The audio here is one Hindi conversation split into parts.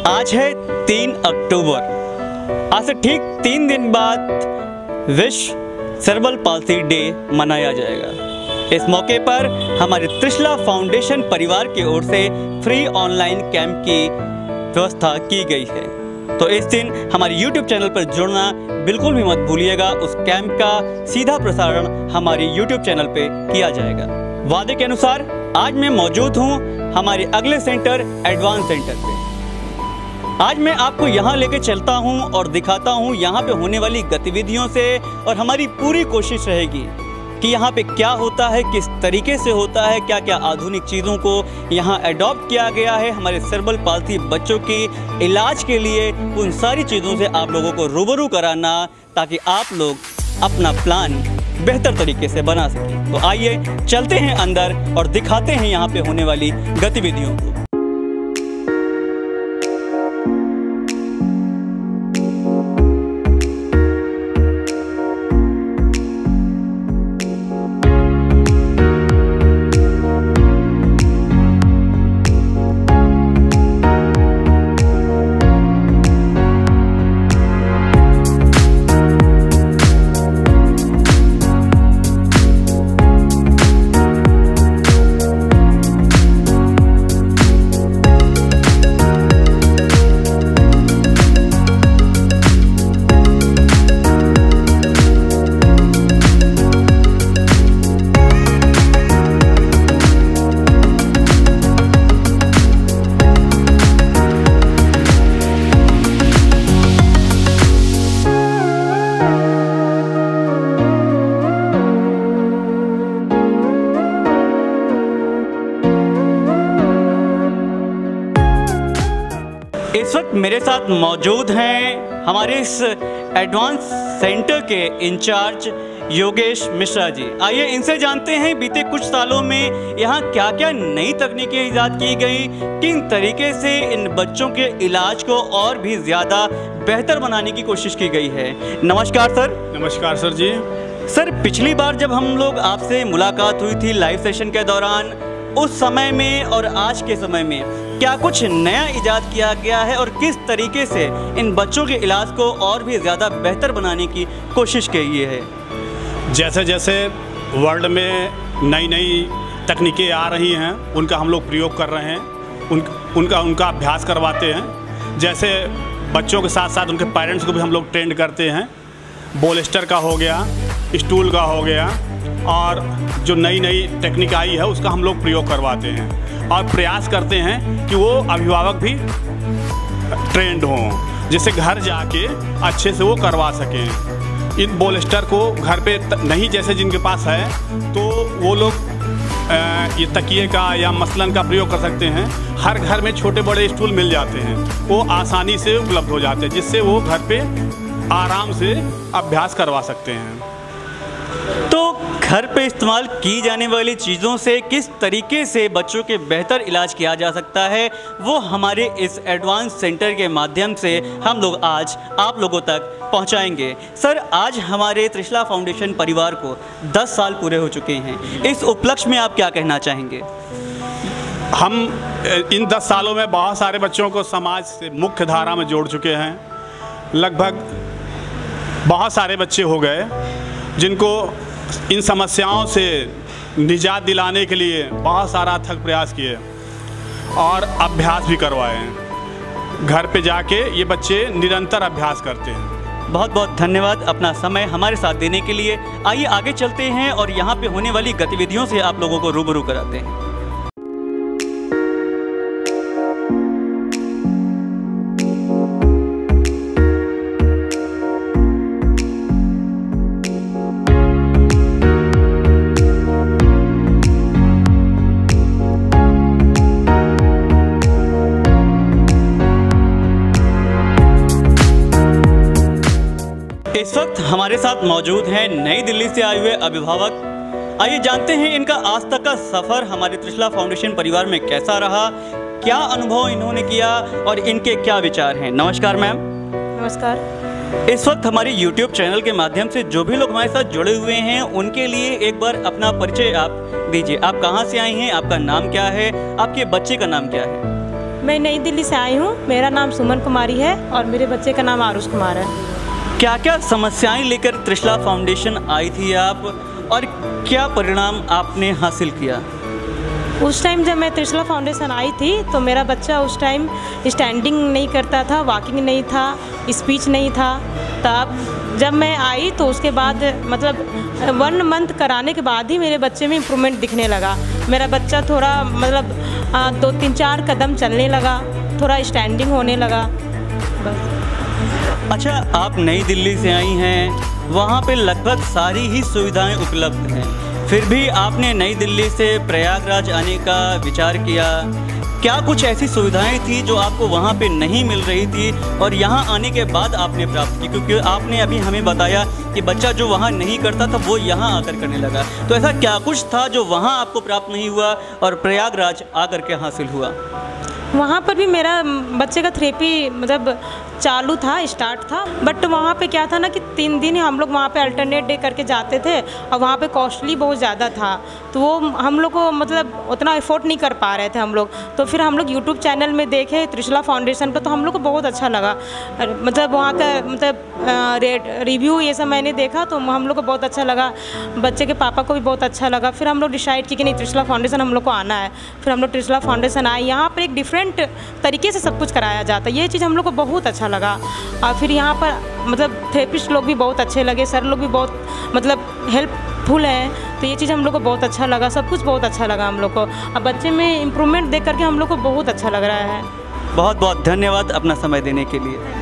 आज है 3 अक्टूबर। आज से ठीक 3 दिन बाद विश्व सेरेब्रल पाल्सी डे मनाया जाएगा। इस मौके पर हमारे त्रिशला फाउंडेशन परिवार की ओर से फ्री ऑनलाइन कैंप की व्यवस्था की गई है। तो इस दिन हमारे YouTube चैनल पर जुड़ना बिल्कुल भी मत भूलिएगा। उस कैंप का सीधा प्रसारण हमारे YouTube चैनल पे किया जाएगा। वादे के अनुसार आज मैं मौजूद हूँ हमारे अगले सेंटर एडवांस सेंटर पे। आज मैं आपको यहाँ लेके चलता हूँ और दिखाता हूँ यहाँ पे होने वाली गतिविधियों से, और हमारी पूरी कोशिश रहेगी कि यहाँ पे क्या होता है, किस तरीके से होता है, क्या क्या आधुनिक चीज़ों को यहाँ अडॉप्ट किया गया है हमारे सेरेब्रल पाल्सी बच्चों की इलाज के लिए। उन सारी चीज़ों से आप लोगों को रूबरू कराना, ताकि आप लोग अपना प्लान बेहतर तरीके से बना सकें। तो आइए चलते हैं अंदर और दिखाते हैं यहाँ पे होने वाली गतिविधियों को। इस वक्त मेरे साथ मौजूद हैं हमारे इस एडवांस सेंटर के इंचार्ज योगेश मिश्रा जी। आइए इनसे जानते हैं बीते कुछ सालों में यहाँ क्या क्या नई तकनीकें ईजाद की गई, किन तरीके से इन बच्चों के इलाज को और भी ज़्यादा बेहतर बनाने की कोशिश की गई है। नमस्कार सर। नमस्कार सर जी। सर, पिछली बार जब हम लोग आपसे मुलाकात हुई थी लाइव सेशन के दौरान, उस समय में और आज के समय में क्या कुछ नया इजाद किया गया है और किस तरीके से इन बच्चों के इलाज को और भी ज़्यादा बेहतर बनाने की कोशिश की है? जैसे जैसे वर्ल्ड में नई नई तकनीकें आ रही हैं, उनका हम लोग प्रयोग कर रहे हैं, उनका अभ्यास करवाते हैं। जैसे बच्चों के साथ साथ उनके पेरेंट्स को भी हम लोग ट्रेंड करते हैं। बोलेस्टर का हो गया, स्टूल का हो गया, और जो नई नई टेक्निक आई है उसका हम लोग प्रयोग करवाते हैं और प्रयास करते हैं कि वो अभिभावक भी ट्रेंड हों, जिससे घर जाके अच्छे से वो करवा सकें। इन बोलेस्टर को घर पे नहीं, जैसे जिनके पास है तो वो लोग ये तकिए का या मसलन का प्रयोग कर सकते हैं। हर घर में छोटे बड़े स्टूल मिल जाते हैं, वो आसानी से उपलब्ध हो जाते हैं, जिससे वो घर पे आराम से अभ्यास करवा सकते हैं। तो घर पे इस्तेमाल की जाने वाली चीज़ों से किस तरीके से बच्चों के बेहतर इलाज किया जा सकता है, वो हमारे इस एडवांस सेंटर के माध्यम से हम लोग आज आप लोगों तक पहुंचाएंगे। सर, आज हमारे त्रिशला फाउंडेशन परिवार को 10 साल पूरे हो चुके हैं। इस उपलक्ष्य में आप क्या कहना चाहेंगे? हम इन 10 सालों में बहुत सारे बच्चों को समाज से मुख्य धारा में जोड़ चुके हैं। लगभग बहुत सारे बच्चे हो गए जिनको इन समस्याओं से निजात दिलाने के लिए बहुत सारा अथक प्रयास किए और अभ्यास भी करवाए। घर पे जाके ये बच्चे निरंतर अभ्यास करते हैं। बहुत बहुत धन्यवाद अपना समय हमारे साथ देने के लिए। आइए आगे चलते हैं और यहाँ पे होने वाली गतिविधियों से आप लोगों को रूबरू कराते हैं। इस वक्त हमारे साथ मौजूद हैं नई दिल्ली से आए हुए अभिभावक। आइए जानते हैं इनका आज तक का सफ़र हमारे त्रिशला फाउंडेशन परिवार में कैसा रहा, क्या अनुभव इन्होंने किया और इनके क्या विचार हैं। नमस्कार मैम। नमस्कार। इस वक्त हमारे YouTube चैनल के माध्यम से जो भी लोग हमारे साथ जुड़े हुए हैं उनके लिए एक बार अपना परिचय आप दीजिए। आप कहाँ से आई हैं, आपका नाम क्या है, आपके बच्चे का नाम क्या है? मैं नई दिल्ली से आई हूँ। मेरा नाम सुमन कुमारी है और मेरे बच्चे का नाम आरुष कुमार है। क्या क्या समस्याएं लेकर त्रिशला फाउंडेशन आई थी आप, और क्या परिणाम आपने हासिल किया? उस टाइम जब मैं त्रिशला फाउंडेशन आई थी तो मेरा बच्चा उस टाइम स्टैंडिंग नहीं करता था, वॉकिंग नहीं था, स्पीच नहीं था। तब जब मैं आई तो उसके बाद मतलब 1 मंथ कराने के बाद ही मेरे बच्चे में इम्प्रूवमेंट दिखने लगा। मेरा बच्चा थोड़ा मतलब 2-3-4 कदम चलने लगा, थोड़ा स्टैंडिंग होने लगा बस। अच्छा, आप नई दिल्ली से आई हैं, वहाँ पे लगभग सारी ही सुविधाएं उपलब्ध हैं, फिर भी आपने नई दिल्ली से प्रयागराज आने का विचार किया। क्या कुछ ऐसी सुविधाएं थी जो आपको वहाँ पे नहीं मिल रही थी और यहाँ आने के बाद आपने प्राप्त की? क्योंकि आपने अभी हमें बताया कि बच्चा जो वहाँ नहीं करता था वो यहाँ आकर करने लगा, तो ऐसा क्या कुछ था जो वहाँ आपको प्राप्त नहीं हुआ और प्रयागराज आकर के हासिल हुआ? वहाँ पर भी मेरा बच्चे का थेरेपी मतलब चालू था, स्टार्ट था, बट वहाँ पे क्या था ना कि 3 दिन हम लोग वहाँ पे अल्टरनेट डे करके जाते थे और वहाँ पे कॉस्टली बहुत ज़्यादा था, तो वो हम लोग को मतलब उतना एफोर्ड नहीं कर पा रहे थे हम लोग। तो फिर हम लोग यूट्यूब चैनल में देखे त्रिशला फाउंडेशन पर, तो हम लोग को बहुत अच्छा लगा। मतलब वहाँ का मतलब रिव्यू ये सब मैंने देखा तो हम लोग को बहुत अच्छा लगा, बच्चे के पापा को भी बहुत अच्छा लगा। फिर हम लोग डिसाइड किए कि नहीं, त्रिशला फाउंडेशन हम लोग को आना है। फिर हम लोग त्रिशला फाउंडेशन आए। यहाँ पर एक डिफरेंट तरीके से सब कुछ कराया जाता है, ये चीज़ हम लोग को बहुत अच्छा लगा। और फिर यहाँ पर मतलब थेरेपिस्ट लोग भी बहुत अच्छे लगे, सर लोग भी बहुत मतलब हेल्पफुल हैं, तो ये चीज़ हम लोग को बहुत अच्छा लगा। सब कुछ बहुत अच्छा लगा हम लोग को। अब बच्चे में इम्प्रूवमेंट देख करके हम लोग को बहुत अच्छा लग रहा है। बहुत बहुत धन्यवाद अपना समय देने के लिए।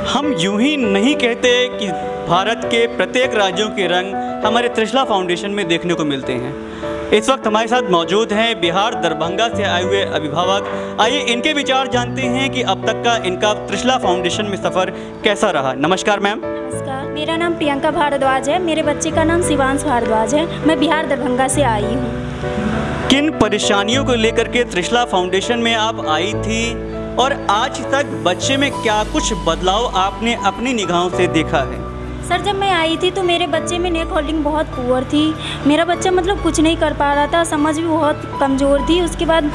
हम यूं ही नहीं कहते कि भारत के प्रत्येक राज्यों के रंग हमारे त्रिशला फाउंडेशन में देखने को मिलते हैं। इस वक्त हमारे साथ मौजूद हैं बिहार दरभंगा से आए हुए अभिभावक। आइए इनके विचार जानते हैं कि अब तक का इनका त्रिशला फाउंडेशन में सफ़र कैसा रहा। नमस्कार मैम। नमस्कार, मेरा नाम प्रियंका भारद्वाज है, मेरे बच्चे का नाम शिवांश भारद्वाज है। मैं बिहार दरभंगा से आई हूँ। किन परेशानियों को लेकर के त्रिशला फाउंडेशन में आप आई थी और आज तक बच्चे में क्या कुछ बदलाव आपने अपनी निगाहों से देखा है? सर, जब मैं आई थी तो मेरे बच्चे में नेक होल्डिंग बहुत पुअर थी। मेरा बच्चा मतलब कुछ नहीं कर पा रहा था, समझ भी बहुत कमज़ोर थी। उसके बाद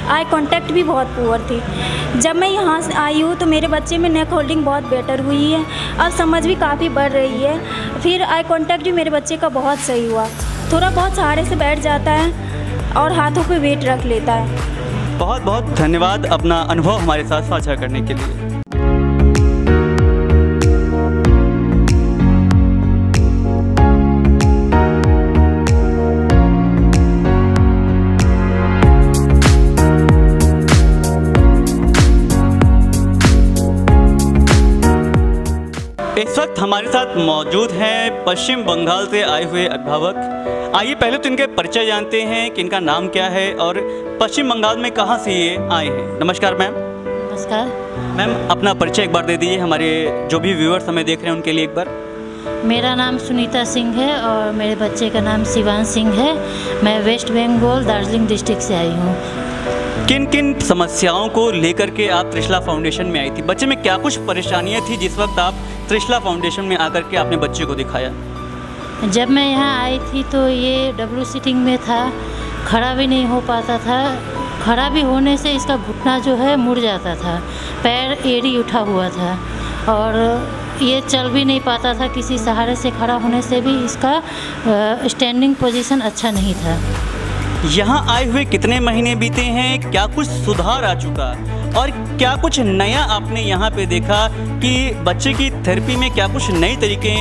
आई कांटेक्ट भी बहुत पुअर थी। जब मैं यहाँ से आई हूँ तो मेरे बच्चे में नेक होल्डिंग बहुत बेटर हुई है, अब समझ भी काफ़ी बढ़ रही है। फिर आई कांटेक्ट भी मेरे बच्चे का बहुत सही हुआ, थोड़ा बहुत सहारे से बैठ जाता है और हाथों पे वेट रख लेता है। बहुत बहुत धन्यवाद अपना अनुभव हमारे साथ साझा करने के लिए। इस वक्त हमारे साथ मौजूद हैं पश्चिम बंगाल से आए हुए अभिभावक। आइए पहले तो इनके परिचय जानते हैं कि इनका नाम क्या है और पश्चिम बंगाल में कहाँ से ये आए हैं। नमस्कार मैम। नमस्कार मैम, अपना परिचय एक बार दे दीजिए, हमारे जो भी व्यूअर्स हमें देख रहे हैं उनके लिए एक बार। मेरा नाम सुनीता सिंह है और मेरे बच्चे का नाम शिवांश सिंह है। मैं वेस्ट बंगाल दार्जिलिंग डिस्ट्रिक्ट से आई हूँ। किन किन समस्याओं को लेकर के आप त्रिशला फाउंडेशन में आई थी? बच्चे में क्या कुछ परेशानियाँ थी जिस वक्त आप त्रिशला फाउंडेशन में आकर के आपने बच्चे को दिखाया? जब मैं यहाँ आई थी तो ये डब्ल्यू सीटिंग में था, खड़ा भी नहीं हो पाता था। खड़ा भी होने से इसका घुटना जो है मुड़ जाता था, पैर एड़ी उठा हुआ था और ये चल भी नहीं पाता था। किसी सहारे से खड़ा होने से भी इसका स्टैंडिंग पोजीशन अच्छा नहीं था। यहाँ आए हुए कितने महीने बीते हैं? क्या कुछ सुधार आ चुका और क्या कुछ नया आपने यहाँ पे देखा कि बच्चे की थेरेपी में क्या कुछ नए तरीके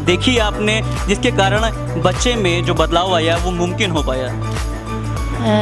देखी आपने जिसके कारण बच्चे में जो बदलाव आया वो मुमकिन हो पाया?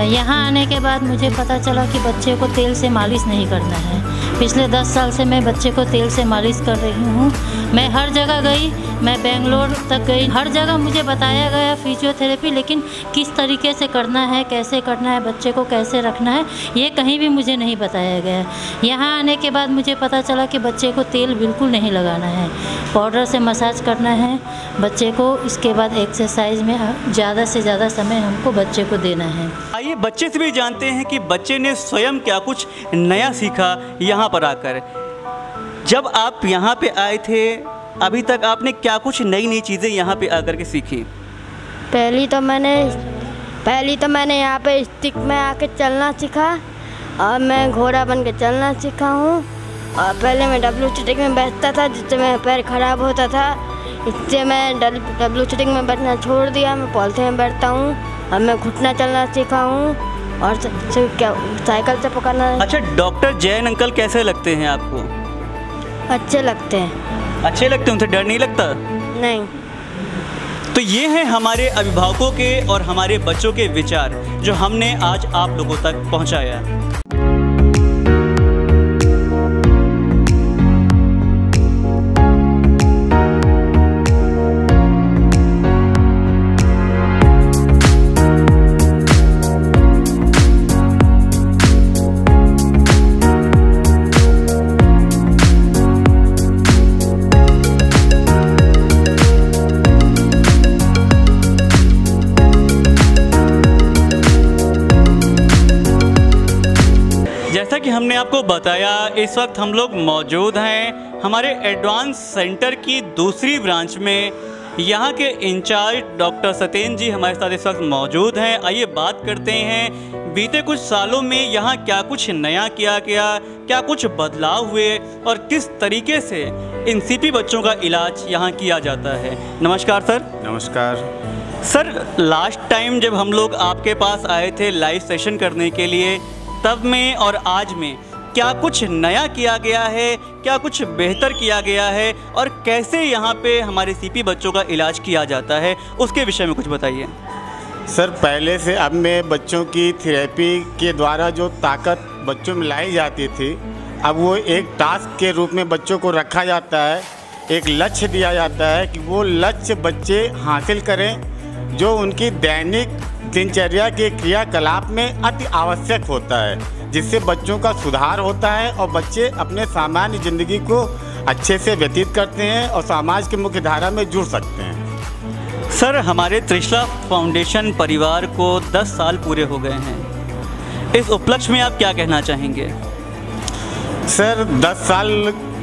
यहाँ आने के बाद मुझे पता चला कि बच्चे को तेल से मालिश नहीं करना है। पिछले 10 साल से मैं बच्चे को तेल से मालिश कर रही हूँ। मैं हर जगह गई, मैं बेंगलोर तक गई, हर जगह मुझे बताया गया फिजियोथेरेपी, लेकिन किस तरीके से करना है, कैसे करना है, बच्चे को कैसे रखना है, ये कहीं भी मुझे नहीं बताया गया। यहाँ आने के बाद मुझे पता चला कि बच्चे को तेल बिल्कुल नहीं लगाना है, पाउडर से मसाज करना है बच्चे को। इसके बाद एक्सरसाइज में ज़्यादा से ज़्यादा समय हमको बच्चे को देना है। आइए बच्चे से भी जानते हैं कि बच्चे ने स्वयं क्या कुछ नया सीखा यहाँ पर आकर। जब आप यहाँ पे आए थे अभी तक आपने क्या कुछ नई नई चीज़ें यहाँ पे आकर के सीखी? पहली तो मैंने यहाँ पे स्टिक में आके चलना सीखा और मैं घोड़ा बन के चलना सीखा हूँ। और पहले मैं डब्लू सीटिंग में बैठता था जिससे मेरा पैर ख़राब होता था, इससे मैं डब्लू सीटिंग में बैठना छोड़ दिया। मैं पॉलिथीन में बैठता हूँ और मैं घुटना चलना सीखा हूँ और साइकिल से पकड़ना। अच्छा, डॉक्टर जैन अंकल कैसे लगते हैं आपको? अच्छे लगते हैं। अच्छे लगते हैं, उनसे डर नहीं लगता? नहीं। तो ये हैं हमारे अभिभावकों के और हमारे बच्चों के विचार जो हमने आज आप लोगों तक पहुंचाया। जैसा कि हमने आपको बताया, इस वक्त हम लोग मौजूद हैं हमारे एडवांस सेंटर की दूसरी ब्रांच में। यहाँ के इंचार्ज डॉक्टर सत्येंद्र जी हमारे साथ इस वक्त मौजूद हैं। आइए बात करते हैं बीते कुछ सालों में यहाँ क्या कुछ नया किया गया, क्या कुछ बदलाव हुए और किस तरीके से इन सीपी बच्चों का इलाज यहाँ किया जाता है। नमस्कार सर। नमस्कार सर, लास्ट टाइम जब हम लोग आपके पास आए थे लाइव सेशन करने के लिए, तब में और आज में क्या कुछ नया किया गया है, क्या कुछ बेहतर किया गया है और कैसे यहाँ पे हमारे सीपी बच्चों का इलाज किया जाता है, उसके विषय में कुछ बताइए। सर, पहले से अब में बच्चों की थेरेपी के द्वारा जो ताकत बच्चों में लाई जाती थी, अब वो एक टास्क के रूप में बच्चों को रखा जाता है। एक लक्ष्य दिया जाता है कि वो लक्ष्य बच्चे हासिल करें जो उनकी दैनिक दिनचर्या के क्रियाकलाप में अति आवश्यक होता है, जिससे बच्चों का सुधार होता है और बच्चे अपने सामान्य ज़िंदगी को अच्छे से व्यतीत करते हैं और समाज की मुख्य धारा में जुड़ सकते हैं। सर, हमारे त्रिशला फाउंडेशन परिवार को 10 साल पूरे हो गए हैं। इस उपलक्ष्य में आप क्या कहना चाहेंगे? सर, 10 साल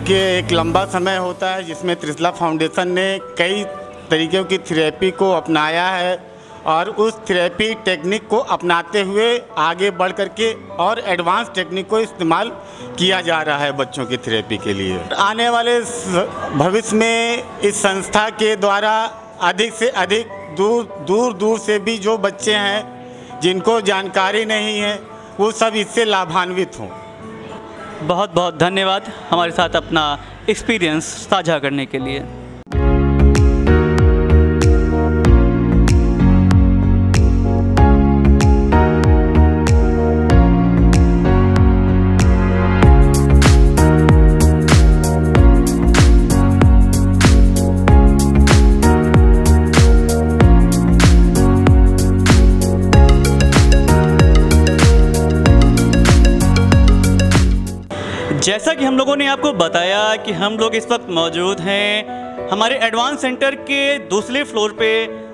के एक लंबा समय होता है जिसमें त्रिशला फाउंडेशन ने कई तरीक़ों की थेरेपी को अपनाया है और उस थेरेपी टेक्निक को अपनाते हुए आगे बढ़ करके और एडवांस टेक्निक को इस्तेमाल किया जा रहा है बच्चों की थेरेपी के लिए। आने वाले भविष्य में इस संस्था के द्वारा अधिक से अधिक दूर से भी जो बच्चे हैं जिनको जानकारी नहीं है वो सब इससे लाभान्वित हों। बहुत बहुत धन्यवाद हमारे साथ अपना एक्सपीरियंस साझा करने के लिए। जैसा कि हम लोगों ने आपको बताया कि हम लोग इस वक्त मौजूद हैं हमारे एडवांस सेंटर के दूसरे फ्लोर पे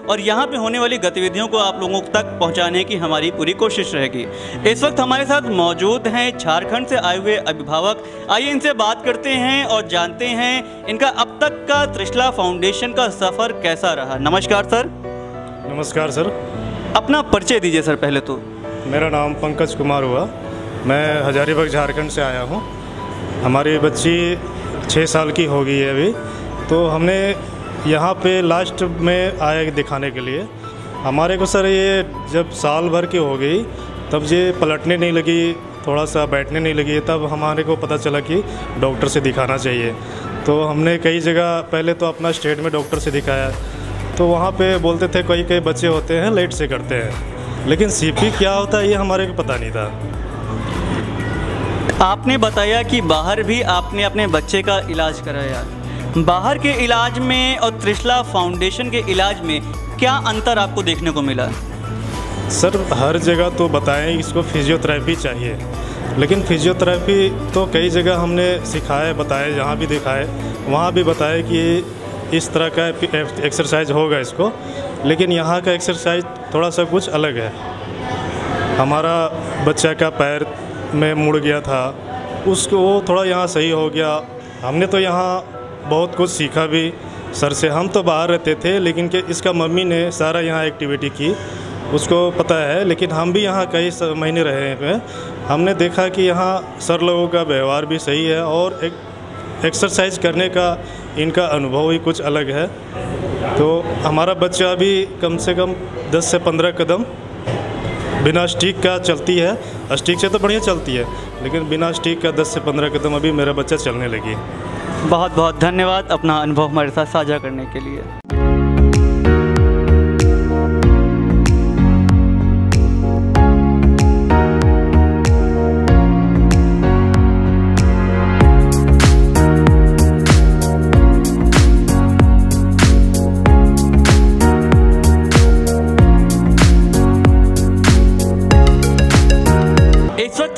और यहाँ पे होने वाली गतिविधियों को आप लोगों तक पहुँचाने की हमारी पूरी कोशिश रहेगी। इस वक्त हमारे साथ मौजूद हैं झारखंड से आए हुए अभिभावक। आइए इनसे बात करते हैं और जानते हैं इनका अब तक का त्रिशला फाउंडेशन का सफ़र कैसा रहा। नमस्कार सर। नमस्कार सर। अपना परिचय दीजिए सर पहले तो। मेरा नाम पंकज कुमार हुआ, मैं हजारीबाग झारखंड से आया हूँ। हमारी बच्ची 6 साल की हो गई है अभी, तो हमने यहाँ पे लास्ट में आया दिखाने के लिए। हमारे को सर ये जब साल भर की हो गई तब ये पलटने नहीं लगी, थोड़ा सा बैठने नहीं लगी, तब हमारे को पता चला कि डॉक्टर से दिखाना चाहिए। तो हमने कई जगह पहले तो अपना स्टेट में डॉक्टर से दिखाया, तो वहाँ पे बोलते थे कई बच्चे होते हैं लेट से करते हैं, लेकिन सीपी क्या होता है ये हमारे को पता नहीं था। आपने बताया कि बाहर भी आपने अपने बच्चे का इलाज कराया, बाहर के इलाज में और त्रिशला फाउंडेशन के इलाज में क्या अंतर आपको देखने को मिला? सर हर जगह तो बताएं इसको फिजियोथेरेपी चाहिए, लेकिन फिजियोथेरेपी तो कई जगह हमने सिखाए बताए, जहाँ भी दिखाए वहाँ भी बताए कि इस तरह का एक्सरसाइज होगा इसको, लेकिन यहाँ का एक्सरसाइज थोड़ा सा कुछ अलग है। हमारा बच्चा का पैर में मुड़ गया था, उसको वो थोड़ा यहाँ सही हो गया। हमने तो यहाँ बहुत कुछ सीखा भी सर से। हम तो बाहर रहते थे, लेकिन कि इसका मम्मी ने सारा यहाँ एक्टिविटी की, उसको पता है। लेकिन हम भी यहाँ कई महीने रहे हैं, हमने देखा कि यहाँ सर लोगों का व्यवहार भी सही है और एक एक्सरसाइज करने का इनका अनुभव ही कुछ अलग है। तो हमारा बच्चा भी कम से कम 10 से 15 कदम बिना स्टिक का चलती है। स्टिक से तो बढ़िया चलती है, लेकिन बिना स्टिक का 10 से 15 कदम अभी मेरा बच्चा चलने लगी। बहुत बहुत धन्यवाद अपना अनुभव हमारे साथ साझा करने के लिए।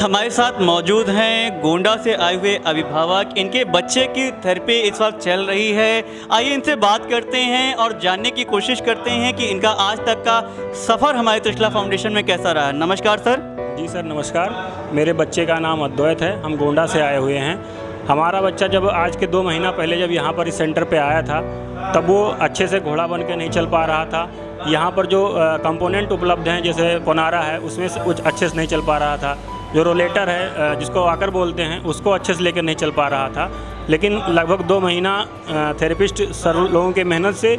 हमारे साथ मौजूद हैं गोंडा से आए हुए अभिभावक। इनके बच्चे की थेरेपी इस वक्त चल रही है। आइए इनसे बात करते हैं और जानने की कोशिश करते हैं कि इनका आज तक का सफ़र हमारे त्रिशला फाउंडेशन में कैसा रहा। नमस्कार सर। जी सर नमस्कार। मेरे बच्चे का नाम अद्वैत है, हम गोंडा से आए हुए हैं। हमारा बच्चा जब आज के 2 महीना पहले जब यहाँ पर इस सेंटर पे आया था, तब वो अच्छे से घोड़ा बन के नहीं चल पा रहा था। यहाँ पर जो कंपोनेंट उपलब्ध हैं, जैसे पोनारा है, उसमें से कुछ अच्छे से नहीं चल पा रहा था। जो रोलेटर है, जिसको आकर बोलते हैं, उसको अच्छे से लेकर नहीं चल पा रहा था। लेकिन लगभग 2 महीना थेरेपिस्ट सर लोगों के मेहनत से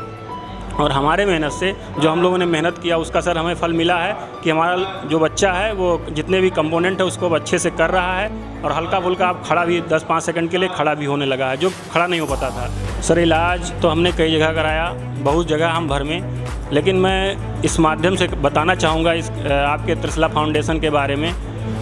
और हमारे मेहनत से, जो हम लोगों ने मेहनत किया, उसका सर हमें फल मिला है कि हमारा जो बच्चा है वो जितने भी कंपोनेंट है उसको अच्छे से कर रहा है और हल्का फुल्का आप खड़ा भी 10-5 सेकंड के लिए खड़ा भी होने लगा है, जो खड़ा नहीं हो पाता था। सर इलाज तो हमने कई जगह कराया, बहुत जगह हम भर में, लेकिन मैं इस माध्यम से बताना चाहूँगा इस आपके त्रिशला फाउंडेशन के बारे में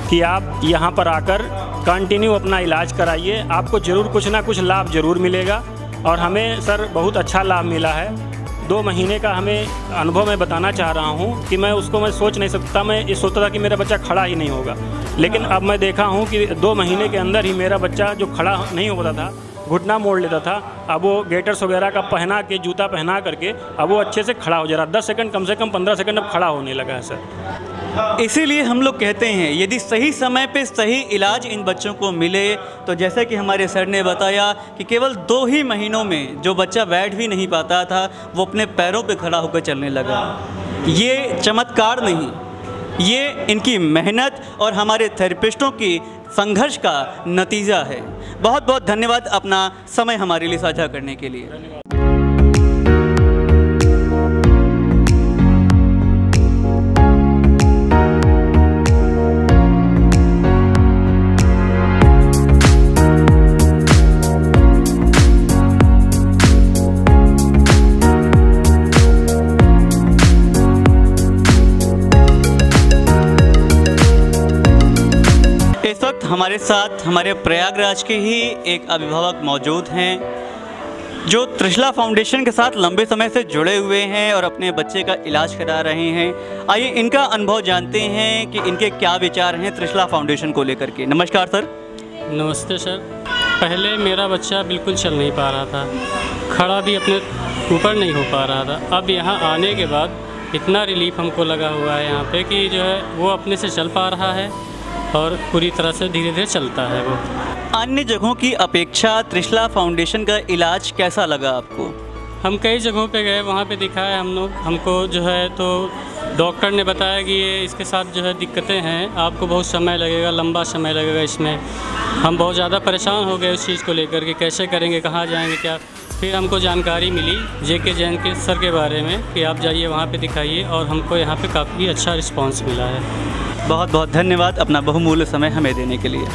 कि आप यहाँ पर आकर कंटिन्यू अपना इलाज कराइए। आपको ज़रूर कुछ ना कुछ लाभ ज़रूर मिलेगा और हमें सर बहुत अच्छा लाभ मिला है। 2 महीने का हमें अनुभव मैं बताना चाह रहा हूँ कि मैं सोच नहीं सकता। मैं ये सोचता था कि मेरा बच्चा खड़ा ही नहीं होगा, लेकिन अब मैं देखा हूँ कि 2 महीने के अंदर ही मेरा बच्चा जो खड़ा नहीं होता था, घुटना मोड़ लेता था, अब वो गेटर्स वगैरह का पहना के, जूता पहना करके अब वो अच्छे से खड़ा हो जा रहा। 10 सेकंड कम से कम 15 सेकंड अब खड़ा होने लगा है सर। इसीलिए हम लोग कहते हैं यदि सही समय पे सही इलाज इन बच्चों को मिले तो जैसे कि हमारे सर ने बताया कि केवल 2 ही महीनों में जो बच्चा बैठ भी नहीं पाता था वो अपने पैरों पे खड़ा होकर चलने लगा। ये चमत्कार नहीं, ये इनकी मेहनत और हमारे थेरेपिस्टों की संघर्ष का नतीजा है। बहुत बहुत धन्यवाद अपना समय हमारे लिए साझा करने के लिए। इस वक्त हमारे साथ हमारे प्रयागराज के ही एक अभिभावक मौजूद हैं जो त्रिशला फाउंडेशन के साथ लंबे समय से जुड़े हुए हैं और अपने बच्चे का इलाज करा रहे हैं। आइए इनका अनुभव जानते हैं कि इनके क्या विचार हैं त्रिशला फाउंडेशन को लेकर के। नमस्कार सर। नमस्ते सर। पहले मेरा बच्चा बिल्कुल चल नहीं पा रहा था, खड़ा भी अपने ऊपर नहीं हो पा रहा था। अब यहाँ आने के बाद इतना रिलीफ हमको लगा हुआ है यहाँ पे कि जो है वो अपने से चल पा रहा है और पूरी तरह से धीरे धीरे चलता है वो। अन्य जगहों की अपेक्षा त्रिशला फाउंडेशन का इलाज कैसा लगा आपको? हम कई जगहों पे गए, वहाँ पे दिखाया हम लोग, हमको जो है तो डॉक्टर ने बताया कि ये इसके साथ जो है दिक्कतें हैं, आपको बहुत समय लगेगा, लंबा समय लगेगा इसमें। हम बहुत ज़्यादा परेशान हो गए उस चीज़ को लेकर कि कैसे करेंगे, कहाँ जाएंगे, क्या। फिर हमको जानकारी मिली JK जैन के सर के बारे में कि आप जाइए वहाँ पे दिखाइए, और हमको यहाँ पे काफ़ी अच्छा रिस्पांस मिला है। बहुत बहुत धन्यवाद अपना बहुमूल्य समय हमें देने के लिए।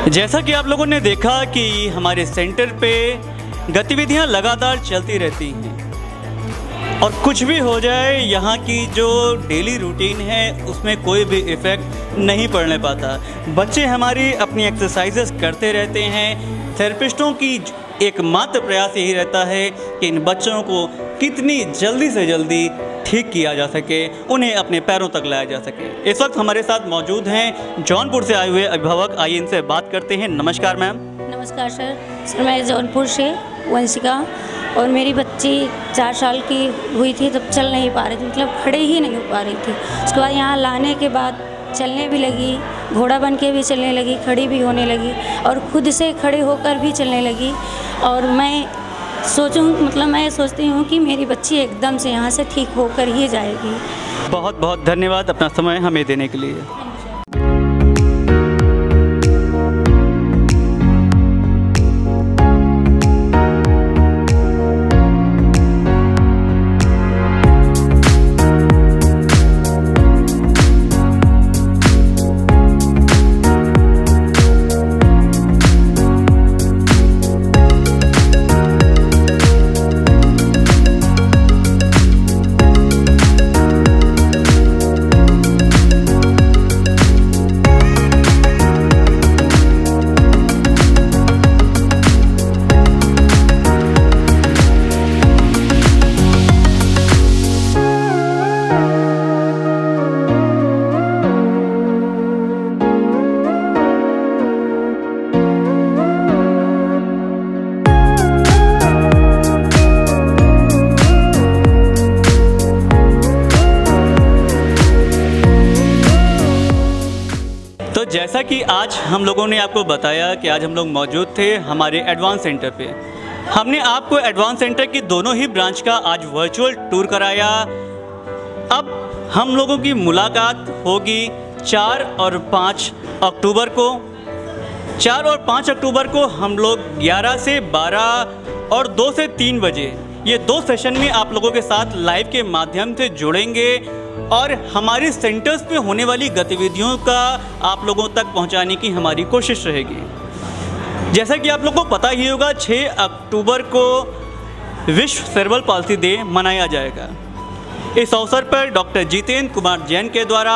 जैसा कि आप लोगों ने देखा कि हमारे सेंटर पे गतिविधियां लगातार चलती रहती हैं और कुछ भी हो जाए यहाँ की जो डेली रूटीन है उसमें कोई भी इफ़ेक्ट नहीं पड़ने पाता। बच्चे हमारी अपनी एक्सरसाइजेस करते रहते हैं, थेरेपिस्टों की एकमात्र प्रयास यही रहता है कि इन बच्चों को कितनी जल्दी से जल्दी ठीक किया जा सके, उन्हें अपने पैरों तक लाया जा सके। इस वक्त हमारे साथ मौजूद हैं जौनपुर से आए हुए अभिभावक। आइए इनसे बात करते हैं। नमस्कार मैम। नमस्कार सर मैं जौनपुर से वंशिका, और मेरी बच्ची 4 साल की हुई थी तब चल नहीं पा रही थी, मतलब खड़े ही नहीं हो पा रही थी। उसके बाद यहाँ लाने के बाद चलने भी लगी, घोड़ा बन के भी चलने लगी, खड़ी भी होने लगी और खुद से खड़े होकर भी चलने लगी। और मैं सोचती हूँ कि मेरी बच्ची एकदम से यहाँ से ठीक होकर ही जाएगी। बहुत बहुत धन्यवाद अपना समय हमें देने के लिए। तो जैसा कि आज हम लोगों ने आपको बताया कि आज हम लोग मौजूद थे हमारे एडवांस सेंटर पे। हमने आपको एडवांस सेंटर की दोनों ही ब्रांच का आज वर्चुअल टूर कराया। अब हम लोगों की मुलाकात होगी 4 और 5 अक्टूबर को। 4 और 5 अक्टूबर को हम लोग 11 से 12 और 2 से 3 बजे ये 2 सेशन में आप लोगों के साथ लाइव के माध्यम से जुड़ेंगे और हमारे सेंटर्स पे होने वाली गतिविधियों का आप लोगों तक पहुंचाने की हमारी कोशिश रहेगी। जैसा कि आप लोगों को पता ही होगा 6 अक्टूबर को विश्व सेरेब्रल पाल्सी डे मनाया जाएगा। इस अवसर पर डॉक्टर जितेंद्र कुमार जैन के द्वारा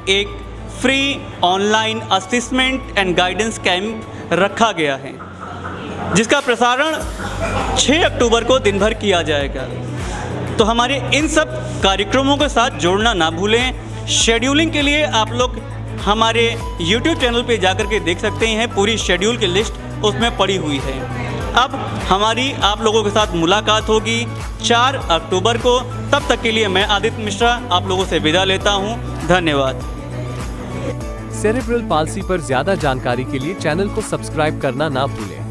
एक free online assessment and guidance camp रखा गया है, जिसका प्रसारण 6 अक्टूबर को दिन भर किया जाएगा। तो हमारे इन सब कार्यक्रमों के साथ जोड़ना ना भूलें। शेड्यूलिंग के लिए आप लोग हमारे YouTube चैनल पे जाकर के देख सकते हैं, पूरी शेड्यूल की लिस्ट उसमें पड़ी हुई है। अब हमारी आप लोगों के साथ मुलाकात होगी 4 अक्टूबर को। तब तक के लिए मैं आदित्य मिश्रा आप लोगों से विदा लेता हूं। धन्यवाद। सेरेब्रल पाल्सी पर ज्यादा जानकारी के लिए चैनल को सब्सक्राइब करना ना भूलें।